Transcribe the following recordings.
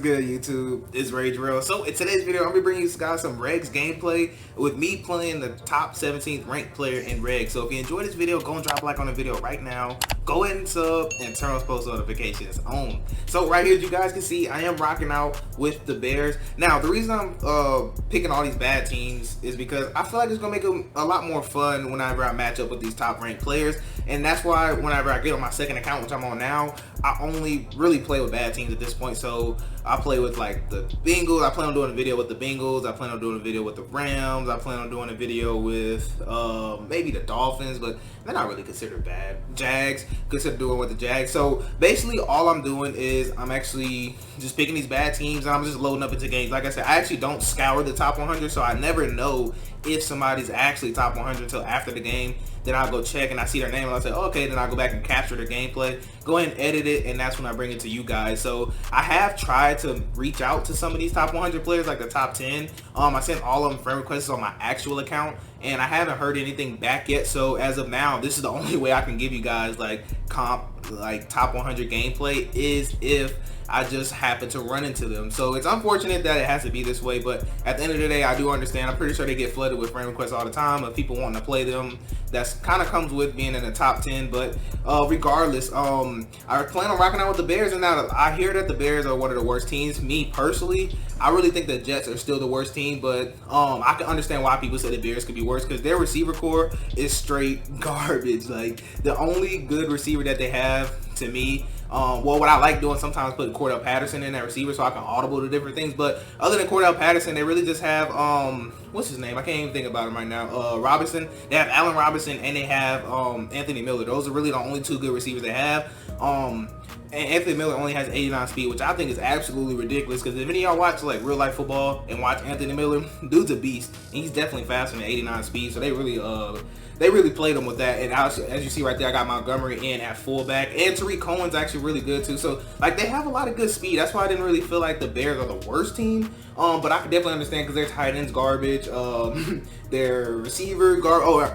good, YouTube? It's Rage Real. So in today's video, I'm gonna bring you guys some Regs gameplay with me playing the top 17th ranked player in Regs. So if you enjoyed this video, go and drop a like on the video right now. Go ahead and sub and turn on post notifications on. So right here, as you guys can see, I am rocking out with the Bears. Now, the reason I'm picking all these bad teams is because I feel like it's gonna make them a lot more fun whenever I match up with these top ranked players. And that's why whenever I get on my second account, which I'm on now, I only really play with bad teams at this point. So I play with like the Bengals. I plan on doing a video with the Bengals. I plan on doing a video with the Rams. I plan on doing a video with maybe the Dolphins, but they're not really considered bad. Jags, consider doing with the Jags. So basically all I'm doing is I'm actually just picking these bad teams and I'm just loading up into games. Like I said, I actually don't scour the top 100, so I never know if somebody's actually top 100 until after the game. Then I'll go check and I see their name and I'll say, oh, okay, then I'll go back and capture their gameplay, go ahead and edit it, and that's when I bring it to you guys. So I have tried to reach out to some of these top 100 players, like the top 10. I sent all of them friend requests on my actual account and I haven't heard anything back yet. So as of now, this is the only way I can give you guys like top 100 gameplay is if I just happen to run into them. So it's unfortunate that it has to be this way, but at the end of the day, I do understand. I'm pretty sure they get flooded with friend requests all the time of people wanting to play them. That's kind of comes with being in the top 10, but regardless, I plan on rocking out with the Bears. And now I hear that the Bears are one of the worst teams. Me personally, I really think the Jets are still the worst team, but I can understand why people say the Bears could be worse because their receiver core is straight garbage. Like the only good receiver that they have to me, well, what I like doing sometimes putting Cordell Patterson in that receiver so I can audible to different things. But other than Cordell Patterson, they really just have what's his name? I can't even think about him right now. Robinson. They have Allen Robinson and they have Anthony Miller. Those are really the only two good receivers they have. And Anthony Miller only has 89 speed, which I think is absolutely ridiculous. Because if any of y'all watch like real life football and watch Anthony Miller, dude's a beast, and he's definitely faster than 89 speed. So they really played him with that. And as you see right there, I got Montgomery in at fullback, and Tariq Cohen's actually really good too. So like they have a lot of good speed. That's why I didn't really feel like the Bears are the worst team. But I can definitely understand because their tight end's garbage. Their receiver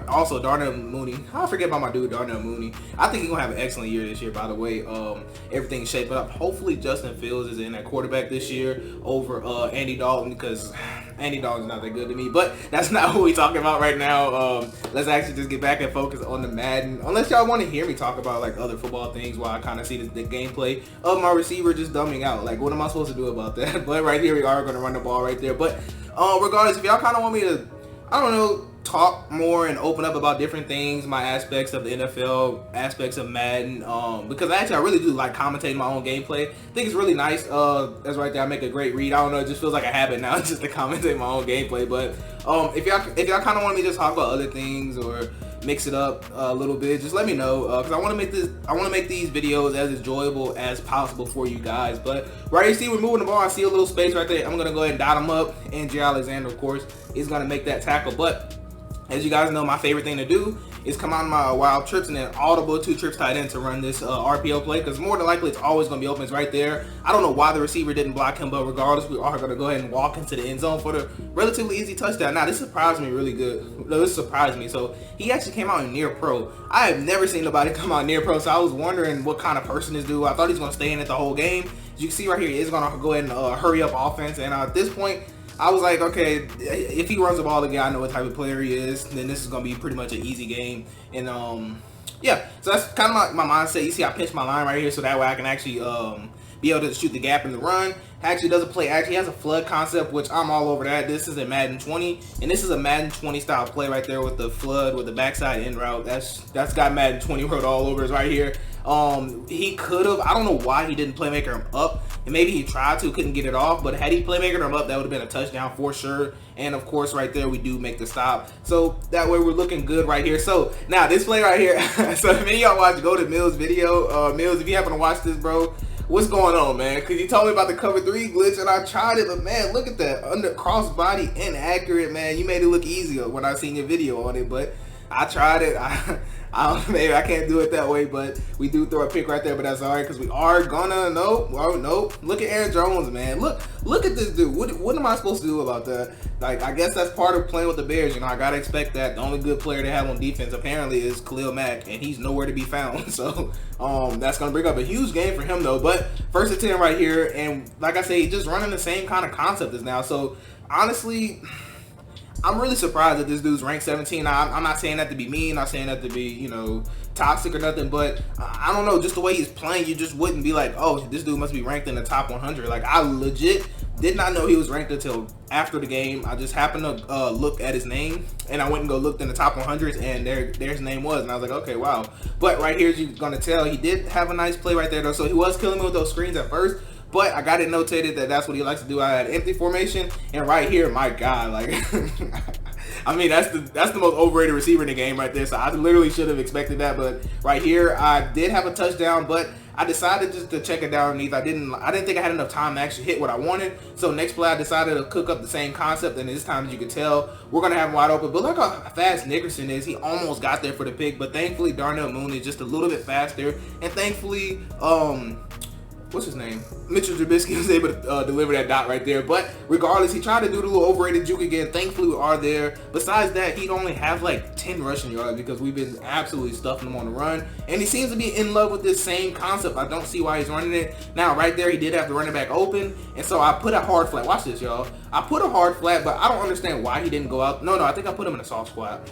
also Darnell Mooney. I forget about my dude Darnell Mooney. I think he's gonna have an excellent year this year. By the way, everything's shaping up. Hopefully Justin Fields is in at quarterback this year over Andy Dalton, because Andy Dalton's not that good to me. But that's not what we're talking about right now. Let's actually just get back and focus on the Madden. Unless y'all want to hear me talk about like other football things while I kind of see the gameplay of my receiver just dumbing out. Like what am I supposed to do about that? But right here we are going to run the ball right there. But regardless, if y'all kind of want me to, I don't know, talk more and open up about different things, my aspects of the NFL, aspects of Madden, because I really do like commentating my own gameplay. I think it's really nice. That's right there. I make a great read. I don't know, it just feels like a habit now just to commentate my own gameplay. But if y'all kind of want me to just talk about other things or mix it up a little bit, just let me know, because I want to make these videos as enjoyable as possible for you guys. But right here, see we're moving the ball. I see a little space right there. I'm gonna go ahead and dot him up, and Jay Alexander, of course, is gonna make that tackle. But as you guys know, my favorite thing to do is come on my wild trips and then audible 2 trips tight end to run this RPO play, because more than likely it's always going to be open. It's right there. I don't know why the receiver didn't block him, but regardless, we are going to go ahead and walk into the end zone for the relatively easy touchdown. Now, this surprised me really good. This surprised me. So he actually came out in near pro. I have never seen nobody come out near pro, so I was wondering what kind of person this dude. I thought he was going to stay in it the whole game. As you can see right here, he is going to go ahead and hurry up offense. And at this point, I was like, okay, if he runs the ball again, I know what type of player he is, then this is going to be pretty much an easy game. And yeah, so that's kind of my mindset. You see I pinched my line right here so that way I can actually be able to shoot the gap in the run. Actually does a play, actually has a flood concept, which I'm all over that. This is a Madden 20, and this is a Madden 20 style play right there with the flood, with the backside in route. That's got Madden 20 wrote all over us right here. He could have, I don't know why he didn't playmaker him up, and maybe he tried to, couldn't get it off, but had he playmakered him up, that would have been a touchdown for sure. And of course right there we do make the stop, so that way we're looking good right here. So now this play right here, so if any of y'all watch Go to Mills video, Mills, if you happen to watch this, bro, what's going on, man? Because you told me about the cover 3 glitch and I tried it, but man, look at that, under crossbody inaccurate, man. You made it look easier when I seen your video on it, but I tried it. Maybe I can't do it that way, but we do throw a pick right there, but that's all right because we are gonna nope. Look at Aaron Jones, man. Look at this dude. What am I supposed to do about that? Like, I guess that's part of playing with the Bears. You know, I gotta expect that. The only good player they have on defense apparently is Khalil Mack, and he's nowhere to be found. So that's gonna bring up a huge game for him though. But 1st and 10 right here, and like I say, he's just running the same kind of concept as now. So honestly, I'm really surprised that this dude's ranked 17. I'm not saying that to be mean, not saying that to be, you know, toxic or nothing, but I don't know, just the way he's playing, you just wouldn't be like, oh, this dude must be ranked in the top 100. Like, I legit did not know he was ranked until after the game. I just happened to look at his name, and I went and go looked in the top 100s, and there his name was, and I was like, okay, wow. But right here, you're gonna tell he did have a nice play right there though. So he was killing me with those screens at first, but I got it notated that that's what he likes to do. I had empty formation, and right here, my God, like, I mean, that's the most overrated receiver in the game right there. So I literally should have expected that. But right here, I did have a touchdown, but I decided just to check it down underneath. I didn't think I had enough time to actually hit what I wanted. So next play, I decided to cook up the same concept, and this time, as you can tell, we're gonna have him wide open. But look how fast Nickerson is. He almost got there for the pick, but thankfully Darnell Mooney is just a little bit faster, and thankfully what's his name? Mitchell Trubisky was able to deliver that dot right there. But regardless, he tried to do the little overrated juke again. Thankfully, we are there. Besides that, he'd only have like 10 rushing yards because we've been absolutely stuffing him on the run. And he seems to be in love with this same concept. I don't see why he's running it. Now, right there, he did have the running back open. And so I put a hard flat. Watch this, y'all. I put a hard flat, but I don't understand why he didn't go out. No, I think I put him in a soft squat.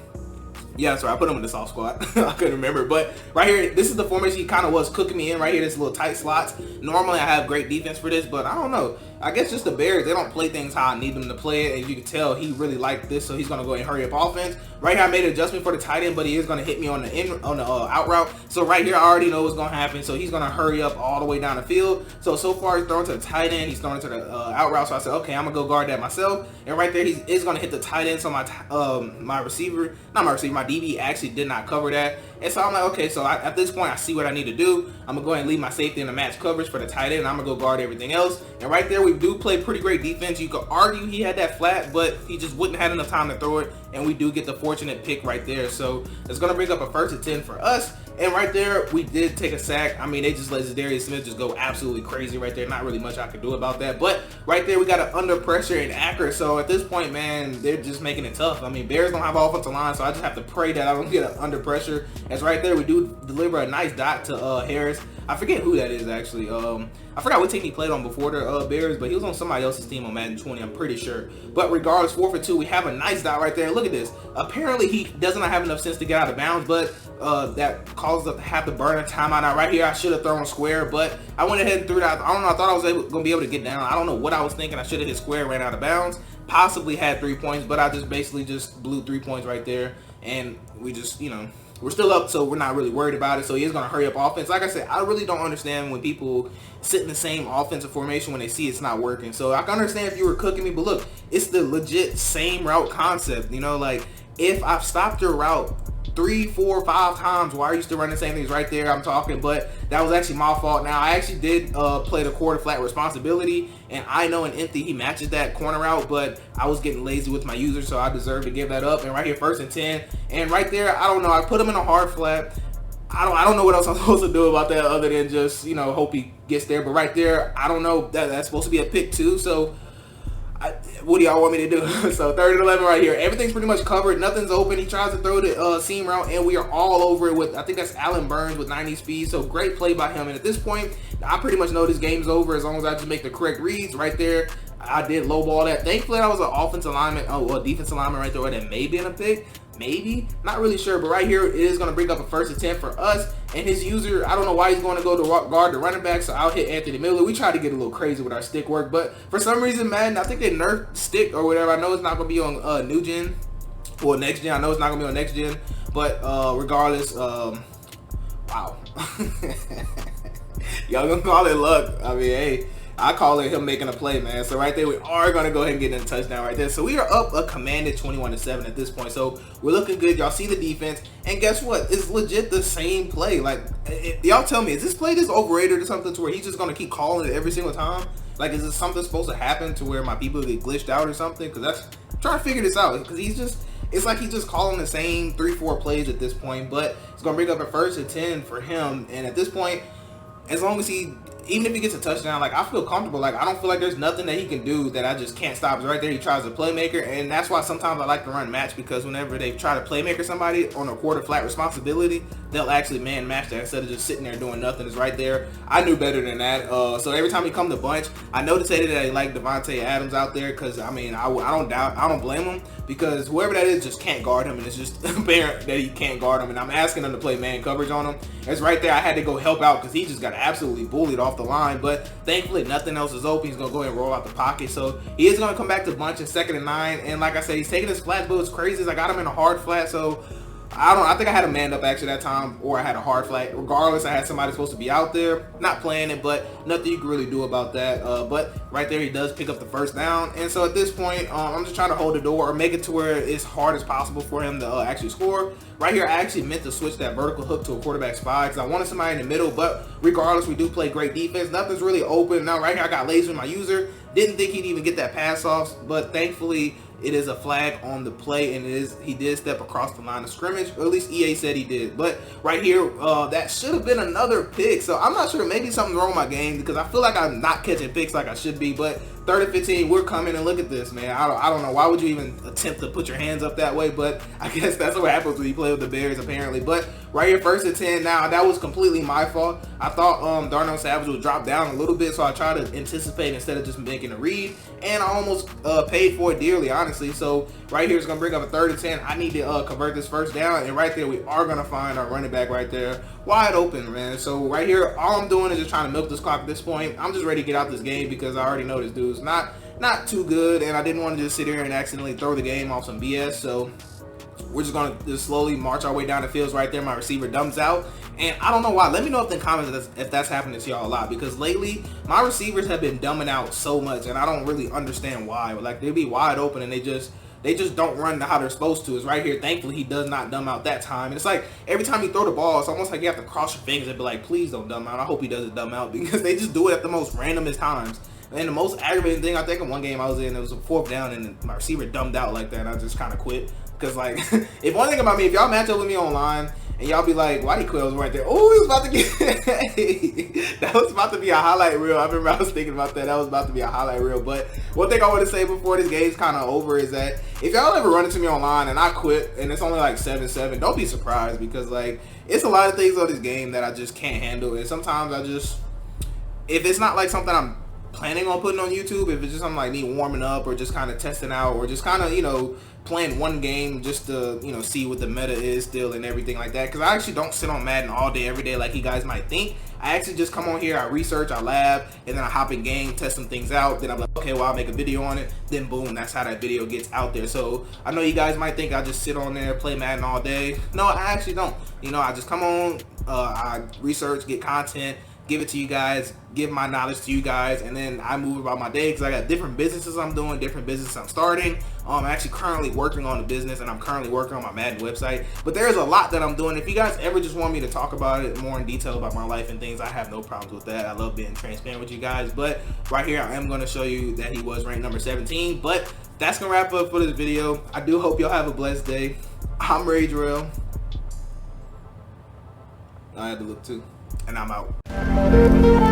Yeah, sorry, I put him in the soft squat. I couldn't remember. But right here, this is the formation he kind of was cooking me in right here, this little tight slots. Normally, I have great defense for this, but I don't know. I guess just the Bears, they don't play things how I need them to play it. And you can tell he really liked this, so he's going to go ahead and hurry up offense. Right here, I made an adjustment for the tight end, but he is going to hit me on the out route. So right here, I already know what's going to happen. So he's going to hurry up all the way down the field. So far, he's throwing to the tight end. He's throwing to the out route. So I said, okay, I'm going to go guard that myself. And right there, he is going to hit the tight end. So my DB actually did not cover that. And so I'm like, okay, so at this point, I see what I need to do. I'm going to go ahead and leave my safety in the match coverage for the tight end, and I'm going to go guard everything else. And right there, we do play pretty great defense. You could argue he had that flat, but he just wouldn't have enough time to throw it, and we do get the fortunate pick right there. So it's going to bring up a 1st and 10 for us. And right there, we did take a sack. I mean, they just let Darius Smith just go absolutely crazy right there. Not really much I could do about that. But right there, we got an under pressure and accurate. So at this point, man, they're just making it tough. I mean, Bears don't have an offensive line, so I just have to pray that I don't get an under pressure. As right there, we do deliver a nice dot to Harris. I forget who that is, actually. I forgot what team he played on before the Bears, but he was on somebody else's team on Madden 20, I'm pretty sure. But regardless, 4 for 2, we have a nice dot right there. Look at this. Apparently, he does not have enough sense to get out of bounds, but that causes us to have to burn a timeout. Now, right here, I should have thrown square, but I went ahead and threw that. I don't know. I thought I was going to be able to get down. I don't know what I was thinking. I should have hit square, ran out of bounds. Possibly had 3 points, but I just basically just blew 3 points right there. And we just, you know, we're still up, so we're not really worried about it. So he is going to hurry up offense. Like I said, I really don't understand when people sit in the same offensive formation when they see it's not working. So I can understand if you were cooking me, but look, it's the legit same route concept. You know, like, if I've stopped your route 3, 4, 5 times, why are you still running the same things right there? I'm talking, but that was actually my fault. Now, I actually did play the quarter flat responsibility, and I know in empty he matches that corner route, but I was getting lazy with my user, so I deserve to give that up. And right here, 1st and 10, and right there, I don't know, I put him in a hard flat. I don't know what else I'm supposed to do about that other than just, you know, hope he gets there. But right there, I don't know, that's supposed to be a pick too, so what do y'all want me to do? So 3rd and 11 right here. Everything's pretty much covered. Nothing's open. He tries to throw the seam route, and we are all over it with, I think that's Allen Burns with 90 speed. So great play by him. And at this point, I pretty much know this game's over as long as I just make the correct reads right there. I did lowball that. Thankfully, that was an offensive alignment, defensive alignment right there, or that may be in a pick. Maybe, not really sure, but right here it is going to bring up a 1st and 10 for us. And his user, I don't know why he's going to go to guard the running back, so I'll hit Anthony Miller. We tried to get a little crazy with our stick work, but for some reason, Madden, I think they nerfed stick or whatever. I know it's not going to be on new gen or next gen. I know it's not going to be on next gen, but regardless, wow. Y'all gonna call it luck. I mean, hey, I call it him making a play, man. So right there, we are going to go ahead and get in a touchdown right there. So we are up a commanded 21-7 at this point. So we're looking good. Y'all see the defense. And guess what? It's legit the same play. Like, y'all tell me, is this play just overrated or something to where he's just going to keep calling it every single time? Like, is this something supposed to happen to where my people get glitched out or something? Because I'm trying to figure this out. Because he's just, it's like he's just calling the same 3-4 plays at this point. But it's gonna bring up a 1st and 10 for him, and at this point, as long as even if he gets a touchdown, like, I feel comfortable. Like, I don't feel like there's nothing that he can do that I just can't stop. It's right there. He tries to playmaker, and that's why sometimes I like to run match, because whenever they try to playmaker somebody on a quarter flat responsibility, they'll actually man match that instead of just sitting there doing nothing. It's right there. I knew better than that. So every time he come to bunch, I noticed that he like Devontae Adams out there, because I mean, I don't blame him, because whoever that is just can't guard him, and it's just apparent that he can't guard him, and I'm asking him to play man coverage on him. It's right there. I had to go help out because he just got absolutely bullied off the line, but thankfully nothing else is open. He's gonna go ahead and roll out the pocket, so he is gonna come back to bunch in 2nd and 9. And like I said, he's taking his flats, but what's crazy is I got him in a hard flat, so I think I had a man up actually that time, or I had a hard flat. Regardless, I had somebody supposed to be out there not playing it, but nothing you can really do about that. But right there, he does pick up the 1st down, and so at this point, I'm just trying to hold the door or make it to where it's hard as possible for him to actually score. Right here, I actually meant to switch that vertical hook to a quarterback spy because I wanted somebody in the middle, but regardless, we do play great defense. Nothing's really open. Now right here, I got lazy with my user. Didn't think he'd even get that pass off, but thankfully, it is a flag on the play, and he did step across the line of scrimmage, or at least EA said he did. But right here, that should have been another pick, so I'm not sure. Maybe something's wrong with my game, because I feel like I'm not catching picks like I should be. But 3rd and 15, we're coming, and look at this, man. I don't know, why would you even attempt to put your hands up that way, but I guess that's what happens when you play with the Bears, apparently. But right here, 1st and 10. Now that was completely my fault. I thought Darnell Savage would drop down a little bit, so I tried to anticipate instead of just making a read, and I almost paid for it dearly, honestly. So right here, it's gonna bring up a 3rd and 10. I need to convert this 1st down, and right there, we are gonna find our running back right there, wide open, man. So right here, all I'm doing is just trying to milk this clock at this point. I'm just ready to get out this game because I already know this dude's not too good, and I didn't want to just sit here and accidentally throw the game off some BS. So we're just gonna just slowly march our way down the fields. Right there, my receiver dumps out, and I don't know why. Let me know in the comments if that's happening to y'all a lot, because lately my receivers have been dumbing out so much, and I don't really understand why. Like, they'll be wide open and they just don't run how they're supposed to. It's right here. Thankfully, he does not dumb out that time. And it's like every time you throw the ball, it's almost like you have to cross your fingers and be like, please don't dumb out. I hope he doesn't dumb out, because they just do it at the most randomest times. And the most aggravating thing, I think in one game I was in, it was a 4th down, and my receiver dumbed out like that, and I just kind of quit. Because, like, if one thing about me, if y'all match up with me online, and y'all be like, why he quit? I was right there. Oh, he was about to get that was about to be a highlight reel. I remember I was thinking about that. That was about to be a highlight reel. But one thing I want to say before this game's kind of over is that if y'all ever run into me online and I quit and it's only like 7-7, don't be surprised, because, like, it's a lot of things on this game that I just can't handle. And sometimes if it's not like something I'm planning on putting on YouTube, if it's just something like me warming up or just kind of testing out or just kind of, you know, playing one game just to, you know, see what the meta is still and everything like that, because I actually don't sit on Madden all day every day like you guys might think. I actually just come on here, I research, I lab, and then I hop in game, test some things out, then I'm like, okay, well, I'll make a video on it, then boom, that's how that video gets out there. So I know you guys might think I just sit on there, play Madden all day. No, I actually don't. You know, I just come on, I research, get content, give it to you guys, give my knowledge to you guys, and then I move about my day, because I got different businesses I'm doing, different businesses I'm starting. I'm actually currently working on a business, and I'm currently working on my Madden website. But there's a lot that I'm doing. If you guys ever just want me to talk about it more in detail about my life and things, I have no problems with that. I love being transparent with you guys. But right here, I am going to show you that he was ranked number 17. But that's going to wrap up for this video. I do hope y'all have a blessed day. I'm Regs. I had to look too. And I'm out.